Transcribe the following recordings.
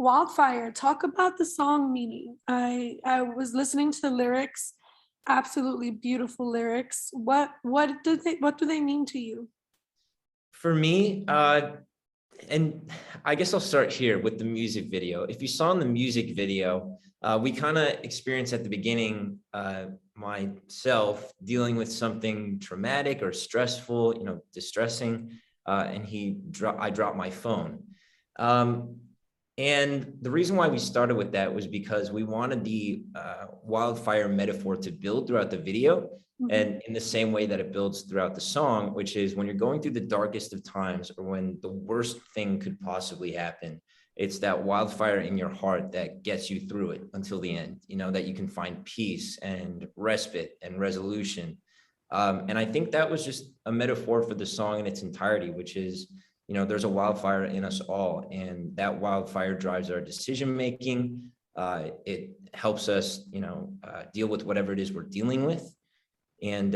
Wildfire, talk about the song meaning. I was listening to the lyrics, absolutely beautiful lyrics. What do they mean to you? For me, and I guess I'll start here with the music video. If you saw in the music video, we kind of experienced at the beginning, myself dealing with something traumatic or stressful, distressing, and I dropped my phone. And the reason why we started with that was because we wanted the wildfire metaphor to build throughout the video, and in the same way that it builds throughout the song, which is when you're going through the darkest of times or when the worst thing could possibly happen, it's that wildfire in your heart that gets you through it until the end, that you can find peace and respite and resolution. And I think that was just a metaphor for the song in its entirety, which is, there's a wildfire in us all, and that wildfire drives our decision making. It helps us, deal with whatever it is we're dealing with. And,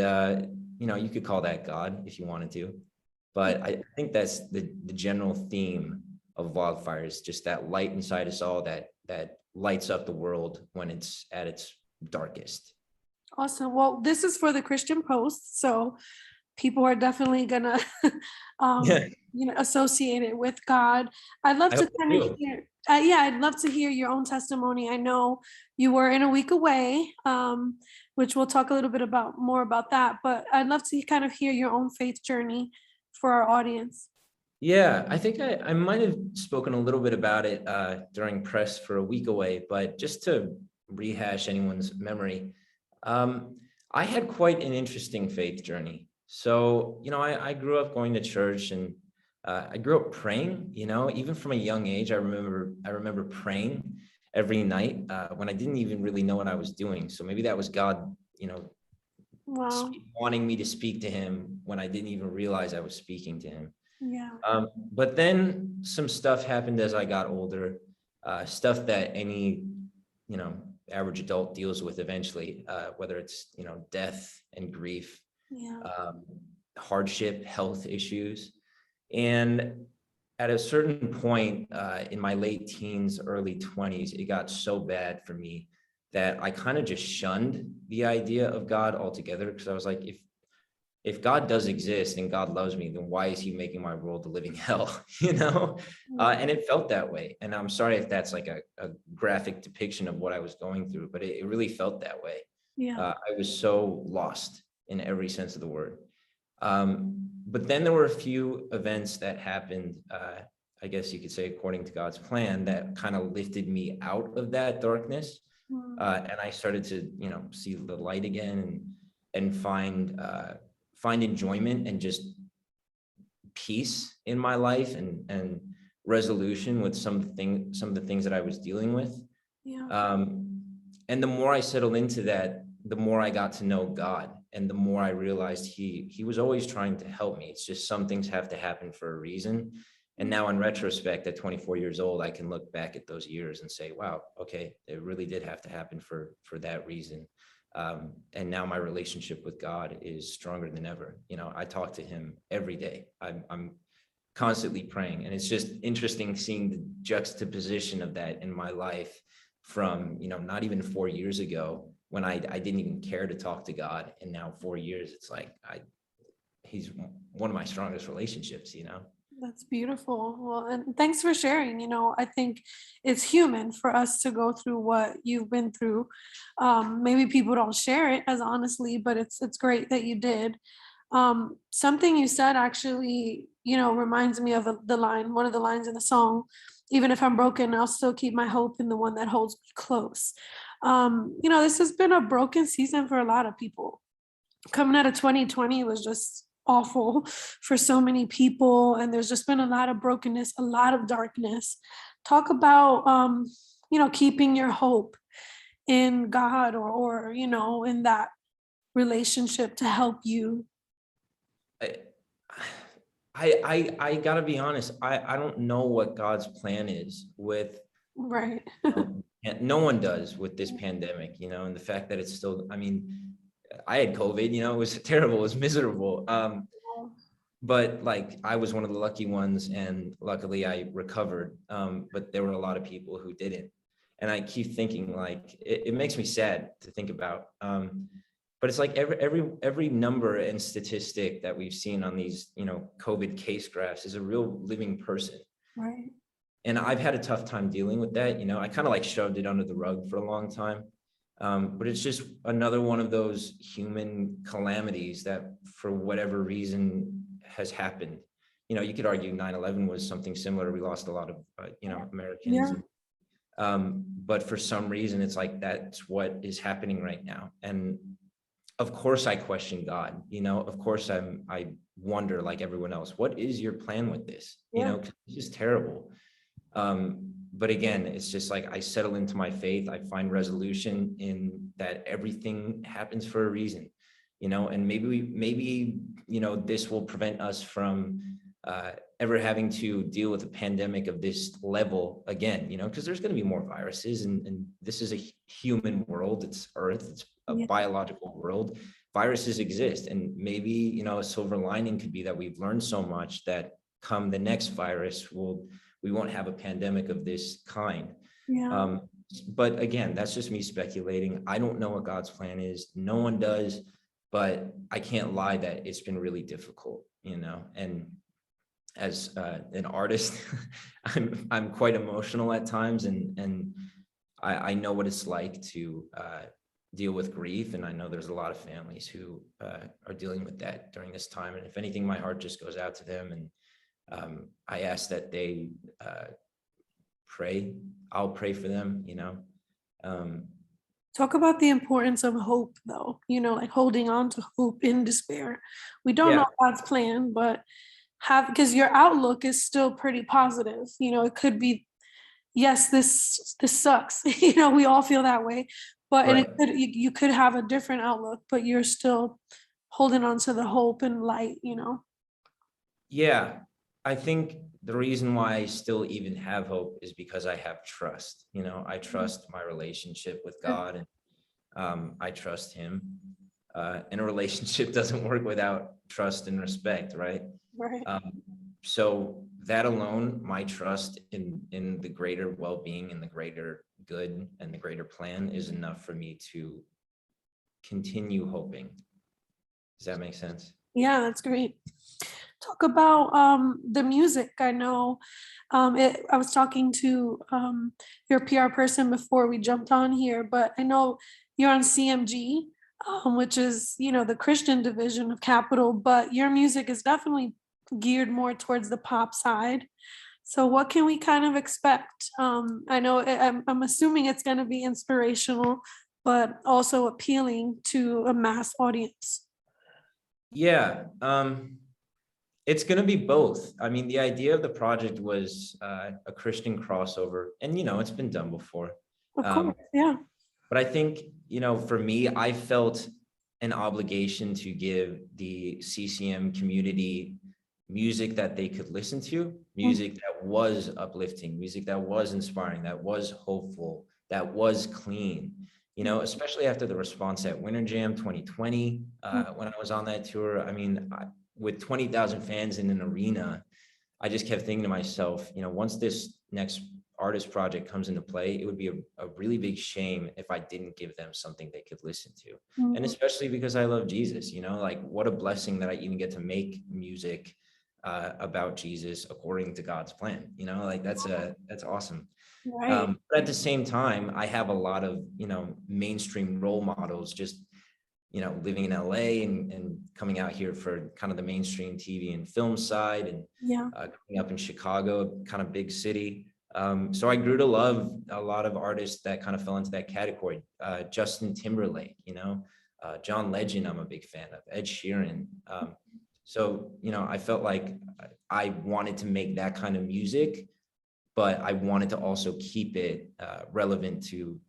you could call that God if you wanted to, but I think that's the general theme of Wildfire, is just that light inside us all that lights up the world when it's at its darkest. Awesome. Well, this is for the Christian Post, so people are definitely gonna Yeah, associate it with God. I'd love I to hope kind you of do. hear I'd love to hear your own testimony. I know you were in a week away, which we'll talk a little bit more about that, but I'd love to kind of hear your own faith journey for our audience. Yeah, I think I might have spoken a little bit about it during press for a week away, but just to rehash anyone's memory, I had quite an interesting faith journey. So, I grew up going to church, and I grew up praying, even from a young age. I remember praying every night when I didn't even really know what I was doing. So maybe that was God, Wow. wanting me to speak to him when I didn't even realize I was speaking to him. Yeah. But then some stuff happened as I got older, stuff that any, average adult deals with eventually, whether it's, death and grief, Yeah. hardship, health issues. And at a certain point in my late teens, early 20s, it got so bad for me that I kind of just shunned the idea of God altogether, because I was like, if God does exist and God loves me, then why is he making my world a living hell? And it felt that way. And I'm sorry if that's like a graphic depiction of what I was going through, but it really felt that way. Yeah. I was so lost in every sense of the word. But then there were a few events that happened, I guess you could say, according to God's plan, that kind of lifted me out of that darkness. And I started to, see the light again, and find enjoyment and just peace in my life, and resolution with some of the things that I was dealing with. Yeah. And the more I settled into that, the more I got to know God, and the more I realized he was always trying to help me. It's just some things have to happen for a reason. And now in retrospect, at 24 years old, I can look back at those years and say, wow, okay, it really did have to happen for that reason. And now my relationship with God is stronger than ever. I talk to him every day. I'm constantly praying, and it's just interesting seeing the juxtaposition of that in my life from, not even 4 years ago, when I didn't even care to talk to God. And now 4 years, it's like, he's one of my strongest relationships. That's beautiful. Well, and thanks for sharing. I think it's human for us to go through what you've been through. Maybe people don't share it as honestly, but it's great that you did. Something you said actually, reminds me of one of the lines in the song. Even if I'm broken, I'll still keep my hope in the one that holds me close. This has been a broken season for a lot of people. Coming out of 2020 was just awful for so many people, and there's just been a lot of brokenness, a lot of darkness. Talk about keeping your hope in God, or in that relationship to help you. I gotta be honest. I don't know what God's plan is with, Right. and no one does, with this pandemic, and the fact that it's still, I mean, I had COVID, it was terrible, it was miserable. but like I was one of the lucky ones, and luckily I recovered. But there were a lot of people who didn't. And I keep thinking, like, it makes me sad to think about. But it's like every number and statistic that we've seen on these, COVID case graphs is a real living person. Right. And I've had a tough time dealing with that. I kind of like shoved it under the rug for a long time. But it's just another one of those human calamities that for whatever reason has happened. You could argue 9/11 was something similar. We lost a lot of, Americans. Yeah. But for some reason, it's like, that's what is happening right now. And of course I question God, of course I wonder, like everyone else, what is your plan with this? Yeah. 'Cause it's just terrible. But again, it's just like I settle into my faith. I find resolution in that everything happens for a reason, and maybe this will prevent us from ever having to deal with a pandemic of this level again, because there's going to be more viruses, and this is a human world. It's Earth. It's a Yeah. biological world. Viruses exist, and maybe a silver lining could be that we've learned so much that come the next virus, we won't have a pandemic of this kind. Yeah. But again, that's just me speculating. I don't know what God's plan is. No one does, but I can't lie that it's been really difficult, and as an artist, I'm quite emotional at times, and I know what it's like to deal with grief, and I know there's a lot of families who are dealing with that during this time. And if anything, my heart just goes out to them, and I ask that they pray. I'll pray for them, Talk about the importance of hope, though, like holding on to hope in despair. We don't know Yeah, God's plan, but because your outlook is still pretty positive. It could be, yes, this sucks. We all feel that way, but and right. you could have a different outlook, but you're still holding on to the hope and light. Yeah, I think the reason why I still even have hope is because I have trust. I trust my relationship with God, and I trust Him. And a relationship doesn't work without trust and respect, right? Right. So that alone, my trust in the greater well-being and the greater good and the greater plan is enough for me to continue hoping. Does that make sense? Yeah, that's great. Talk about the music. I know I was talking to your PR person before we jumped on here, but I know you're on CMG, which is, the Christian division of Capital, but your music is definitely geared more towards the pop side. So what can we kind of expect? I know I'm assuming it's going to be inspirational, but also appealing to a mass audience. Yeah, it's going to be both. I mean, the idea of the project was a Christian crossover, and it's been done before. Of course, yeah. But I think, for me, I felt an obligation to give the CCM community music that they could listen to, music that was uplifting, music that was inspiring, that was hopeful, that was clean, especially after the response at Winter Jam 2020, when I was on that tour. I mean, with 20,000 fans in an arena, I just kept thinking to myself, once this next artist project comes into play, it would be a really big shame if I didn't give them something they could listen to. And especially because I love Jesus, like what a blessing that I even get to make music about Jesus according to God's plan, like that's awesome. Right. But at the same time, I have a lot of, mainstream role models just, living in LA and coming out here for kind of the mainstream TV and film side, and Yeah. growing up in Chicago, kind of big city. So I grew to love a lot of artists that kind of fell into that category. Justin Timberlake, John Legend, I'm a big fan of, Ed Sheeran. So, I felt like I wanted to make that kind of music, but I wanted to also keep it relevant to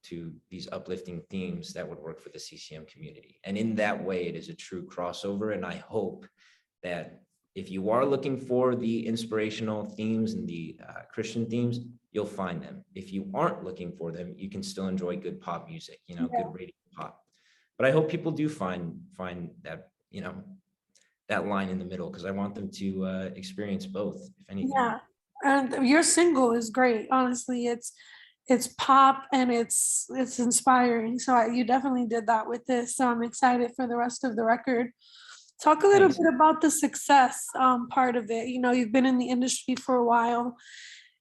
these uplifting themes that would work for the CCM community. And in that way, it is a true crossover. And I hope that if you are looking for the inspirational themes and the Christian themes, you'll find them. If you aren't looking for them, you can still enjoy good pop music, good radio pop. But I hope people do find that, that line in the middle, because I want them to experience both, if anything. Yeah. And your single is great. Honestly, it's pop and it's inspiring. So you definitely did that with this. So I'm excited for the rest of the record. Talk a little Thanks. bit about the success part of it. You've been in the industry for a while,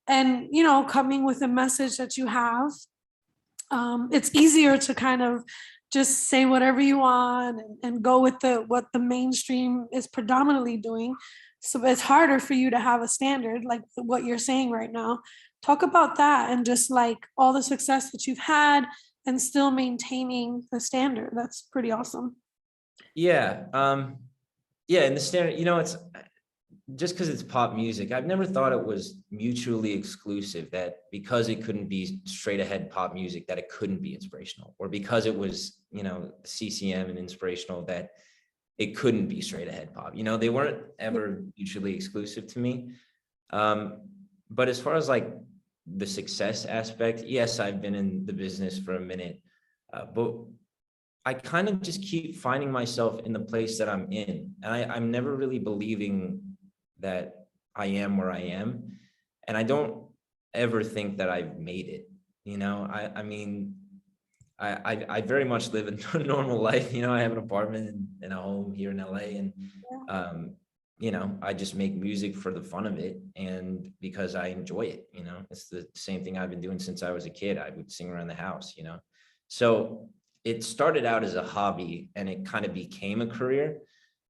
and coming with a message that you have, it's easier to kind of just say whatever you want and go with what the mainstream is predominantly doing. So it's harder for you to have a standard like what you're saying right now. Talk about that and just like all the success that you've had and still maintaining the standard. That's pretty awesome. Yeah. Yeah. And the standard, it's just because it's pop music, I've never thought it was mutually exclusive, that because it couldn't be straight ahead pop music, that it couldn't be inspirational, or because it was, CCM and inspirational, that it couldn't be straight ahead pop. They weren't ever mutually exclusive to me. But as far as like the success aspect, yes, I've been in the business for a minute, but I kind of just keep finding myself in the place that I'm in. And I'm never really believing that I am where I am. And I don't ever think that I've made it. I mean, I very much live a normal life. I have an apartment and a home here in LA, and I just make music for the fun of it and because I enjoy it. It's the same thing I've been doing since I was a kid. I would sing around the house. So it started out as a hobby and it kind of became a career.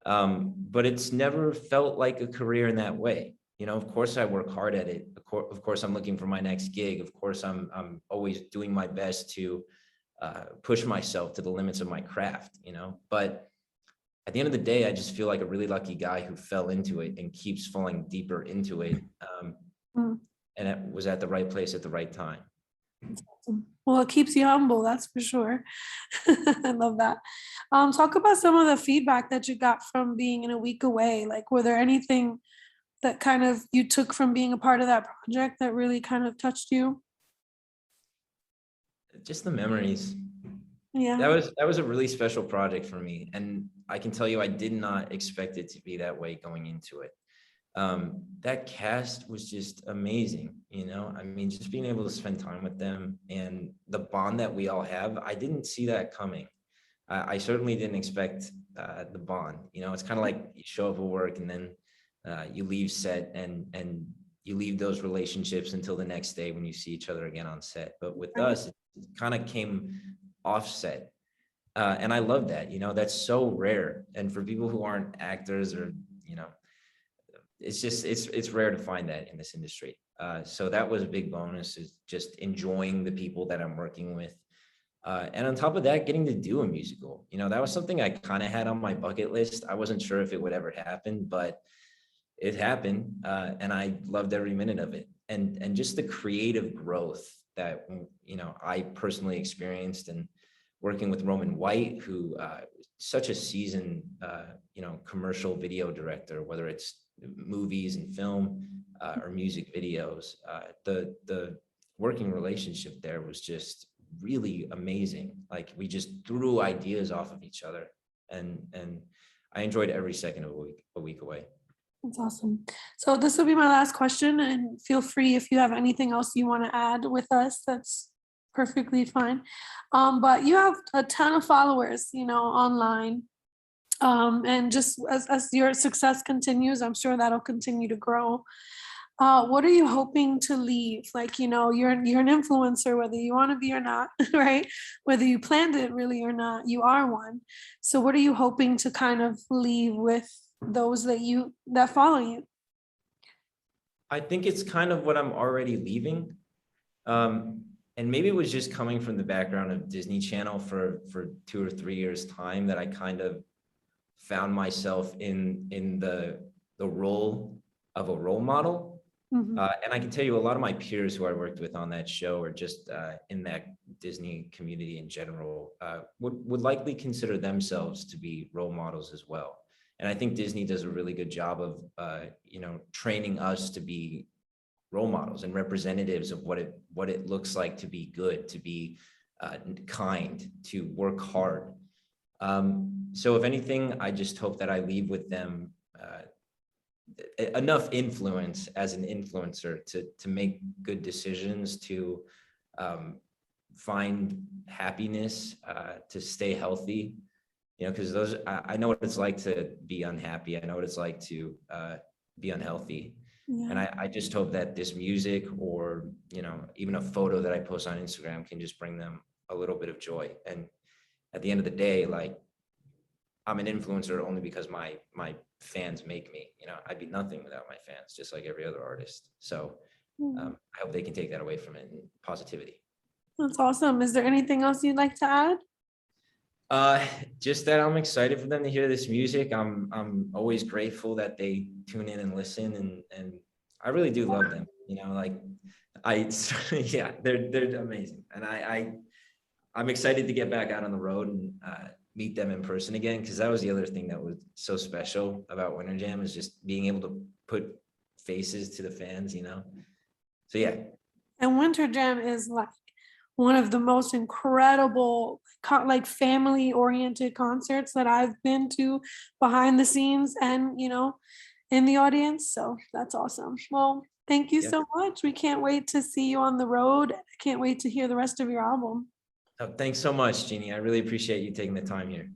But it's never felt like a career in that way. Of course I work hard at it. Of course I'm looking for my next gig. Of course I'm always doing my best to push myself to the limits of my craft, but at the end of the day, I just feel like a really lucky guy who fell into it and keeps falling deeper into it. Mm. And it was at the right place at the right time. Well, it keeps you humble, that's for sure. I love that. Talk about some of the feedback that you got from being in a week away. Like, were there anything that kind of you took from being a part of that project that really kind of touched you? Just the memories. Yeah. That was a really special project for me. And I can tell you, I did not expect it to be that way going into it. That cast was just amazing. I mean, just being able to spend time with them and the bond that we all have, I didn't see that coming. I certainly didn't expect the bond. It's kind of like you show up at work and then you leave set and you leave those relationships until the next day when you see each other again on set. But with us, it kind of came offset. And I love that. That's so rare. And for people who aren't actors or, it's just, it's rare to find that in this industry. So that was a big bonus, is just enjoying the people that I'm working with. And on top of that, getting to do a musical, that was something I kind of had on my bucket list. I wasn't sure if it would ever happen, but it happened. And I loved every minute of it. And just the creative growth that, I personally experienced, and working with Roman White, who such a seasoned, commercial video director, whether it's movies and film or music videos. The working relationship there was just really amazing. Like, we just threw ideas off of each other, and I enjoyed every second of a week away. That's awesome. So this will be my last question, and feel free if you have anything else you want to add with us. That's perfectly fine. But you have a ton of followers, online. And just as your success continues, I'm sure that'll continue to grow. What are you hoping to leave? Like, you're an influencer, whether you want to be or not, right? Whether you planned it really or not, you are one. So what are you hoping to kind of leave with those that follow you? I think it's kind of what I'm already leaving. And maybe it was just coming from the background of Disney Channel for 2 or 3 years time, that I kind of found myself in the role of a role model. Mhm. And I can tell you, a lot of my peers who I worked with on that show, or just in that Disney community in general, would likely consider themselves to be role models as well. And I think Disney does a really good job of, training us to be role models and representatives of what it looks like to be good, to be kind, to work hard. So if anything, I just hope that I leave with them enough influence as an influencer to make good decisions, to find happiness, to stay healthy, you know, because those, I know what it's like to be unhappy. I know what it's like to be unhealthy. And Yeah. I just hope that this music, or, you know, even a photo that I post on Instagram, can just bring them a little bit of joy. And at the end of the day, like, I'm an influencer only because my fans make me. You know, I'd be nothing without my fans, just like every other artist. So Mm, I hope they can take that away from it, and positivity. that's awesome. Is there anything else you'd like to add? Uh, just that I'm excited for them to hear this music. I'm always grateful that they tune in and listen, and I really do love them. You know, like I yeah, they're amazing, and I'm excited to get back out on the road and meet them in person again, because that was the other thing that was so special about Winter Jam, is just being able to put faces to the fans. You know, so yeah, And Winter Jam is like one of the most incredible like family oriented concerts that I've been to behind the scenes and, you know, in the audience. So that's awesome. Well, thank you yeah. so much. We can't wait to see you on the road. I can't wait to hear the rest of your album. Thanks so much, Jeannie. I really appreciate you taking the time here.